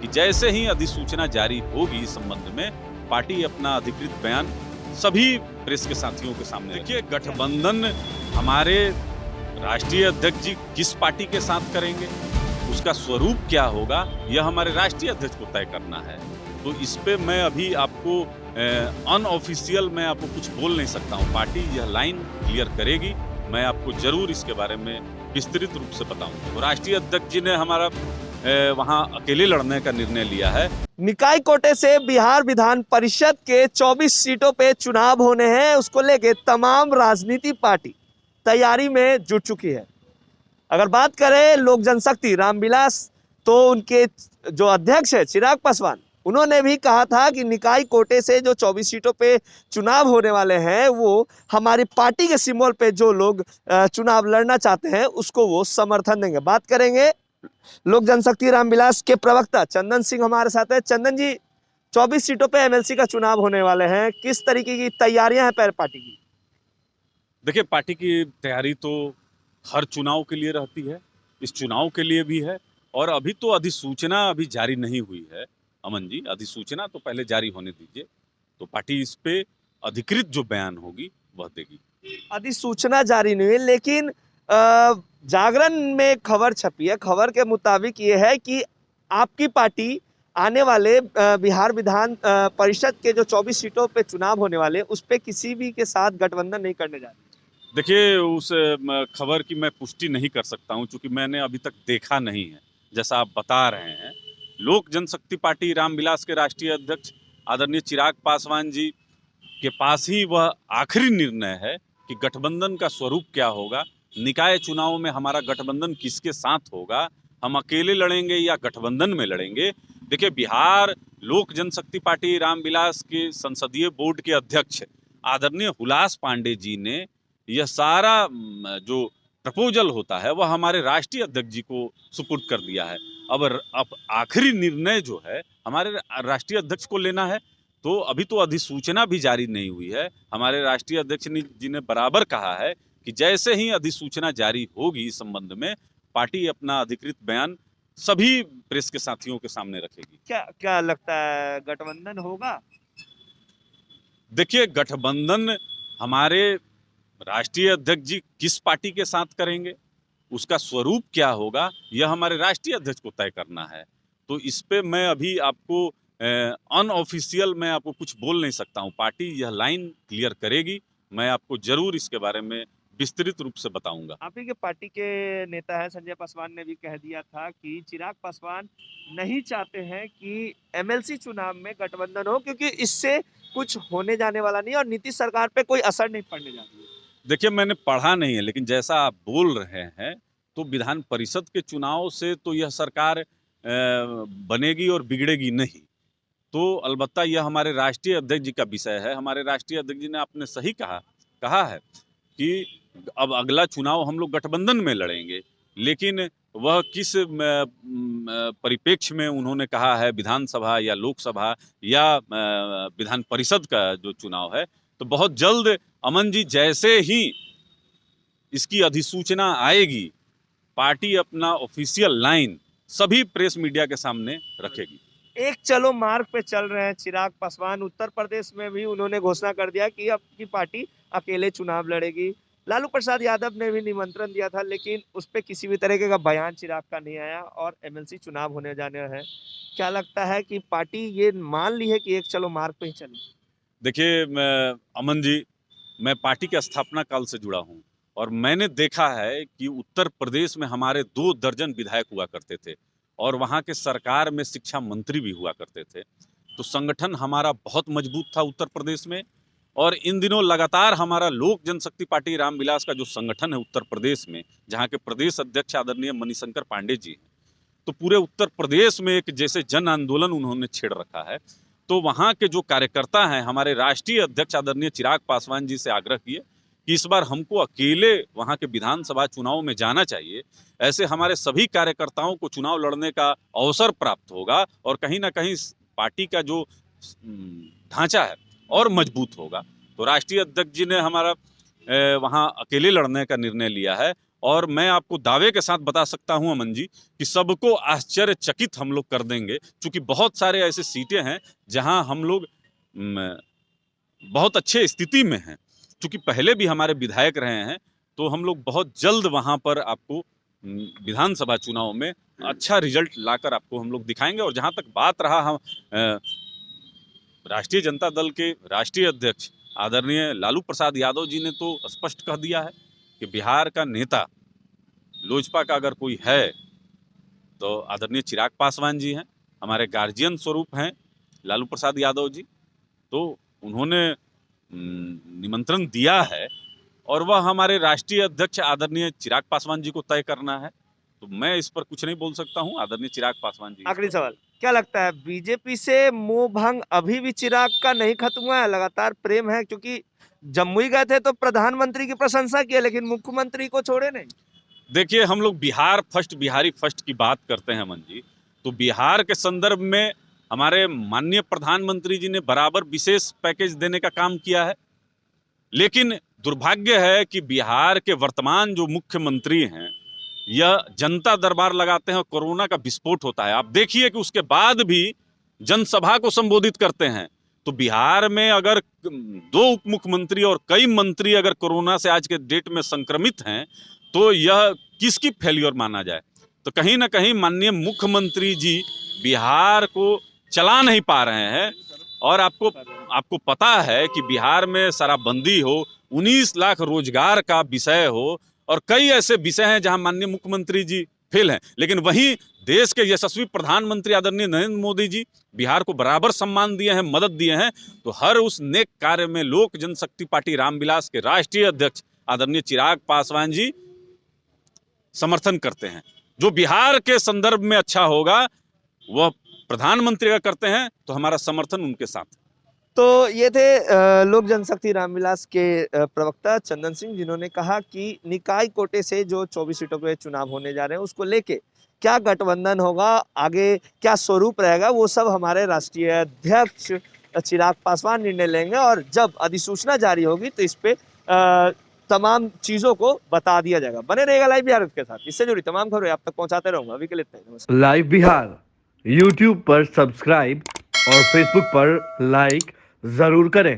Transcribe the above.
कि जैसे ही अधिसूचना जारी होगी इस संबंध में पार्टी अपना अधिकृत बयान सभी प्रेस के साथियों के सामने। देखिए, गठबंधन हमारे राष्ट्रीय अध्यक्ष जी किस पार्टी के साथ करेंगे, उसका स्वरूप क्या होगा, यह हमारे राष्ट्रीय अध्यक्ष को तय करना है। तो इस पे मैं अभी आपको अनऑफिशियल मैं आपको कुछ बोल नहीं सकता हूँ। पार्टी यह लाइन क्लियर करेगी, मैं आपको जरूर इसके बारे में विस्तृत रूप से बताऊंगा। तो राष्ट्रीय अध्यक्ष जी ने हमारा वहां अकेले लड़ने का निर्णय लिया है। निकाय कोटे से बिहार विधान परिषद के 24 सीटों पे चुनाव होने हैं, उसको लेके तमाम राजनीति पार्टी तैयारी में जुट चुकी है। अगर बात करें लोक जनशक्ति रामविलास, तो उनके जो अध्यक्ष है चिराग पासवान, उन्होंने भी कहा था कि निकाय कोटे से जो 24 सीटों पे चुनाव होने वाले हैं वो हमारी पार्टी के सिंबल पे जो लोग चुनाव लड़ना चाहते हैं उसको वो समर्थन देंगे। बात करेंगे लोक जनशक्ति रामविलास के प्रवक्ता चंदन सिंह हमारे साथ है। चंदन जी, 24 सीटों पे एमएलसी का चुनाव होने वाले हैं, किस तरीके की तैयारियां हैं पार्टी की? देखिए, पार्टी की तैयारी तो हर चुनाव के लिए रहती है, इस चुनाव के लिए भी है। और अभी तो अधिसूचना अभी जारी नहीं हुई है अमन जी, अधिसूचना तो पहले जारी होने दीजिए, तो पार्टी इस पे अधिकृत जो बयान होगी वह देगी। अधिसूचना जारी नहीं हुई, लेकिन जागरण में खबर छपी है, खबर के मुताबिक ये है कि आपकी पार्टी आने वाले बिहार विधान परिषद के जो 24 सीटों पे चुनाव होने वाले उस पे किसी भी के साथ गठबंधन नहीं करने जा रही। देखिए, उस खबर की मैं पुष्टि नहीं कर सकता हूं, क्योंकि मैंने अभी तक देखा नहीं है। जैसा आप बता रहे हैं, लोक जनशक्ति पार्टी रामविलास के राष्ट्रीय अध्यक्ष आदरणीय चिराग पासवान जी के पास ही वह आखिरी निर्णय है कि गठबंधन का स्वरूप क्या होगा, निकाय चुनाव में हमारा गठबंधन किसके साथ होगा, हम अकेले लड़ेंगे या गठबंधन में लड़ेंगे। देखिए, बिहार लोक जनशक्ति पार्टी रामविलास के संसदीय बोर्ड के अध्यक्ष आदरणीय हुलास पांडे जी ने यह सारा जो प्रपोजल होता है वह हमारे राष्ट्रीय अध्यक्ष जी को सुपुर्द कर दिया है। अब आखिरी निर्णय जो है हमारे राष्ट्रीय अध्यक्ष को लेना है। तो अभी तो अधिसूचना भी जारी नहीं हुई है। हमारे राष्ट्रीय अध्यक्ष जी ने बराबर कहा है कि जैसे ही अधिसूचना जारी होगी इस संबंध में पार्टी अपना अधिकृत बयान सभी प्रेस के साथियों के सामने रखेगी। क्या क्या लगता है, गठबंधन होगा? देखिए, गठबंधन हमारे राष्ट्रीय अध्यक्ष जी किस पार्टी के साथ करेंगे, उसका स्वरूप क्या होगा, यह हमारे राष्ट्रीय अध्यक्ष को तय करना है। तो इस पे मैं अभी आपको अनऑफिशियल मैं आपको कुछ बोल नहीं सकता हूँ। पार्टी यह लाइन क्लियर करेगी, मैं आपको जरूर इसके बारे में विस्तृत रूप से बताऊंगा। आप ही के पार्टी के नेता है संजय पासवान ने भी कह दिया था कि चिराग पासवान नहीं चाहते हैं कि एमएलसी चुनाव में गठबंधन हो, क्योंकि इससे कुछ होने जाने वाला नहीं और नीतीश सरकार पे कोई असर नहीं पड़ने जा रही है। देखिए, मैंने पढ़ा नहीं है, लेकिन जैसा आप बोल रहे हैं तो विधान परिषद के चुनाव से तो यह सरकार बनेगी और बिगड़ेगी नहीं। तो अलबत्ता यह हमारे राष्ट्रीय अध्यक्ष जी का विषय है। हमारे राष्ट्रीय अध्यक्ष जी ने आपने सही कहा है कि अब अगला चुनाव हम लोग गठबंधन में लड़ेंगे, लेकिन वह किस परिप्रेक्ष्य में उन्होंने कहा है, विधानसभा या लोकसभा या विधान परिषद का जो चुनाव है, तो बहुत जल्द अमन जी जैसे ही इसकी अधिसूचना आएगी पार्टी अपना ऑफिशियल लाइन सभी प्रेस मीडिया के सामने रखेगी। एक चलो मार्ग पे चल रहे हैं चिराग पासवान। उत्तर प्रदेश में भी उन्होंने घोषणा कर दिया कि अब की पार्टी अकेले चुनाव लड़ेगी। लालू प्रसाद यादव ने भी निमंत्रण दिया था, लेकिन उस पर किसी भी तरीके का बयान चिराग का नहीं आया और एमएलसी चुनाव होने जाने हैं। क्या लगता है कि पार्टी ये मान ली है कि एक चलो मार्ग पे ही चले? देखिए अमन जी, मैं पार्टी के स्थापना काल से जुड़ा हूँ और मैंने देखा है कि उत्तर प्रदेश में हमारे 2 दर्जन विधायक हुआ करते थे और वहाँ के सरकार में शिक्षा मंत्री भी हुआ करते थे। तो संगठन हमारा बहुत मजबूत था उत्तर प्रदेश में। और इन दिनों लगातार हमारा लोक जनशक्ति पार्टी रामविलास का जो संगठन है उत्तर प्रदेश में, जहाँ के प्रदेश अध्यक्ष आदरणीय मणिशंकर पांडे जी हैं, तो पूरे उत्तर प्रदेश में एक जैसे जन आंदोलन उन्होंने छेड़ रखा है। तो वहाँ के जो कार्यकर्ता हैं, हमारे राष्ट्रीय अध्यक्ष आदरणीय चिराग पासवान जी से आग्रह किए कि इस बार हमको अकेले वहाँ के विधानसभा चुनाव में जाना चाहिए। ऐसे हमारे सभी कार्यकर्ताओं को चुनाव लड़ने का अवसर प्राप्त होगा और कहीं ना कहीं पार्टी का जो ढांचा है और मजबूत होगा। तो राष्ट्रीय अध्यक्ष जी ने हमारा वहाँ अकेले लड़ने का निर्णय लिया है और मैं आपको दावे के साथ बता सकता हूं अमन जी कि सबको आश्चर्यचकित हम लोग कर देंगे, क्योंकि बहुत सारे ऐसे सीटें हैं जहां हम लोग बहुत अच्छे स्थिति में हैं। क्योंकि पहले भी हमारे विधायक रहे हैं, तो हम लोग बहुत जल्द वहां पर आपको विधानसभा चुनाव में अच्छा रिजल्ट लाकर आपको हम लोग दिखाएंगे। और जहां तक बात रहा हम राष्ट्रीय जनता दल के राष्ट्रीय अध्यक्ष आदरणीय लालू प्रसाद यादव जी ने तो स्पष्ट कह दिया है कि बिहार का नेता लोजपा का अगर कोई है तो आदरणीय चिराग पासवान जी हैं, हमारे गार्जियन स्वरूप हैं लालू प्रसाद यादव जी। तो उन्होंने निमंत्रण दिया है और वह हमारे राष्ट्रीय अध्यक्ष आदरणीय चिराग पासवान जी को तय करना है। तो मैं इस पर कुछ नहीं बोल सकता हूं, आदरणीय चिराग पासवान जी। आखिरी सवाल, क्या लगता है बीजेपी से मोह भंग अभी भी चिराग का नहीं खत्म हुआ है? लगातार प्रेम है, क्योंकि जम्मू गए थे तो प्रधानमंत्री की प्रशंसा की, लेकिन मुख्यमंत्री को छोड़े नहीं। देखिए, हम लोग बिहार फर्स्ट, बिहारी फर्स्ट की बात करते हैं अमन जी, तो बिहार के संदर्भ में हमारे माननीय प्रधानमंत्री जी ने बराबर विशेष पैकेज देने का काम किया है। लेकिन दुर्भाग्य है कि बिहार के वर्तमान जो मुख्यमंत्री हैं, यह जनता दरबार लगाते हैं और कोरोना का विस्फोट होता है। आप देखिए कि उसके बाद भी जनसभा को संबोधित करते हैं। तो बिहार में अगर 2 उप मुख्यमंत्री और कई मंत्री अगर कोरोना से आज के डेट में संक्रमित हैं, तो यह किसकी फेल्योर माना जाए? तो कहीं ना कहीं माननीय मुख्यमंत्री जी बिहार को चला नहीं पा रहे हैं। और आपको पता है कि बिहार में शराबबंदी हो, 19 लाख रोजगार का विषय हो और कई ऐसे विषय हैं जहां माननीय मुख्यमंत्री जी फेल हैं। लेकिन वहीं देश के यशस्वी प्रधानमंत्री आदरणीय नरेंद्र मोदी जी बिहार को बराबर सम्मान दिए हैं, मदद दिए हैं। तो हर उस नेक कार्य में लोक जनशक्ति पार्टी रामविलास के राष्ट्रीय अध्यक्ष आदरणीय चिराग पासवान जी समर्थन करते हैं। जो बिहार के संदर्भ में अच्छा होगा वह प्रधानमंत्री का करते हैं, तो हमारा समर्थन उनके साथ। तो ये थे लोक जनशक्ति रामविलास के प्रवक्ता चंदन सिंह, जिन्होंने कहा कि निकाय कोटे से जो 24 सीटों पे चुनाव होने जा रहे हैं, उसको लेके क्या गठबंधन होगा, आगे क्या स्वरूप रहेगा, वो सब हमारे राष्ट्रीय अध्यक्ष चिराग पासवान निर्णय लेंगे। और जब अधिसूचना जारी होगी तो इस पे तमाम चीजों को बता दिया जाएगा। बने रहेगा लाइव बिहार के साथ, इससे जुड़ी तमाम खबरें आप तक पहुंचाते रहूंगा। अभी के लिए इतना ही। लाइव बिहार यूट्यूब पर सब्सक्राइब और फेसबुक पर लाइक जरूर करें।